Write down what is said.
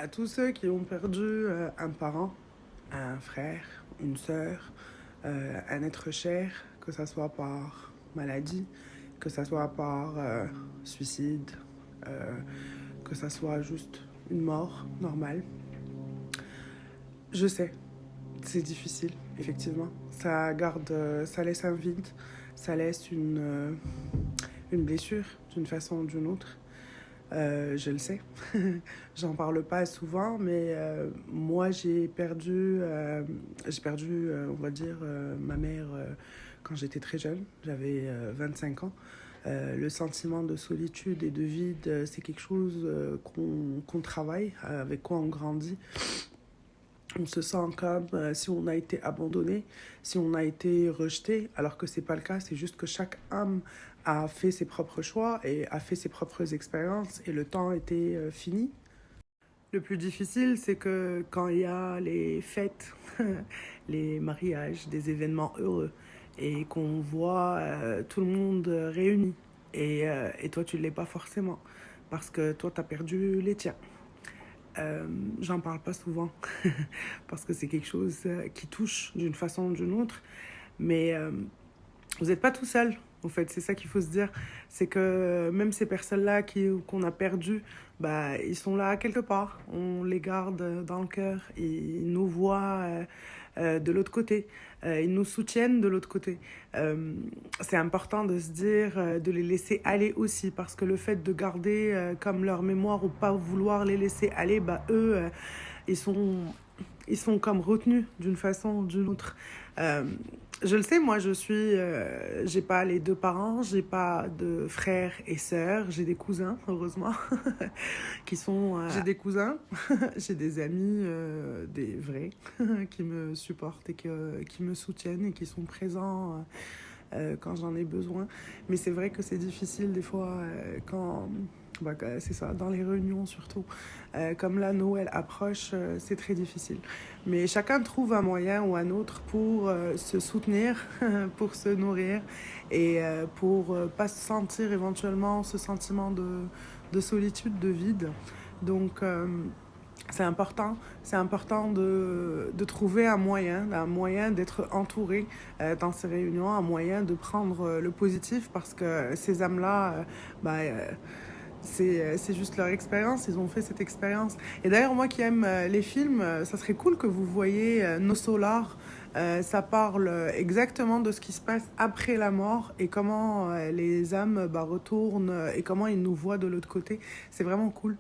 À tous ceux qui ont perdu un parent, un frère, une sœur, un être cher, que ce soit par maladie, que ce soit par suicide, euh, que ce soit juste une mort normale. Je sais, c'est difficile, effectivement. Ça garde, ça laisse un vide, ça laisse une blessure d'une façon ou d'une autre. Je le sais. J'en parle pas souvent, mais moi j'ai perdu on va dire, ma mère quand j'étais très jeune. J'avais 25 ans. Le sentiment de solitude et de vide, c'est quelque chose qu'on travaille, avec quoi on grandit. On se sent comme si on a été abandonné, si on a été rejeté, alors que c'est pas le cas. C'est juste que chaque âme a fait ses propres choix et a fait ses propres expériences et le temps était fini. Le plus difficile, c'est que quand il y a les fêtes, les mariages, des événements heureux, et qu'on voit tout le monde réuni, et toi tu ne l'es pas forcément, parce que toi tu as perdu les tiens. J'en parle pas souvent parce que c'est quelque chose qui touche d'une façon ou d'une autre, mais vous n'êtes pas tout seul. En fait, c'est ça qu'il faut se dire. C'est que même ces personnes-là qu'on a perdues, bah, ils sont là quelque part. On les garde dans le cœur. Ils nous voient de l'autre côté. Ils nous soutiennent de l'autre côté. C'est important de se dire, de les laisser aller aussi. Parce que le fait de garder comme leur mémoire ou pas vouloir les laisser aller, bah, eux, ils sont ils sont comme retenus d'une façon ou d'une autre. Euh, je le sais, moi, j'ai pas les deux parents, j'ai pas de frères et sœurs, j'ai des cousins, heureusement, qui sont. J'ai des cousins, j'ai des amis, des vrais, qui me supportent et qui me soutiennent et qui sont présents quand j'en ai besoin. Mais c'est vrai que c'est difficile des fois quand bah, c'est ça, dans les réunions surtout. Comme là, Noël approche, c'est très difficile. Mais chacun trouve un moyen ou un autre pour se soutenir, pour se nourrir et pour pas sentir éventuellement ce sentiment de solitude, de vide. Donc, c'est important de trouver un moyen d'être entouré dans ces réunions, un moyen de prendre le positif parce que ces âmes-là, bah, c'est juste leur expérience, ils ont fait cette expérience. Et d'ailleurs, moi qui aime les films, ça serait cool que vous voyez No Solar. Ça parle exactement de ce qui se passe après la mort et comment les âmes bah, retournent et comment ils nous voient de l'autre côté. C'est vraiment cool.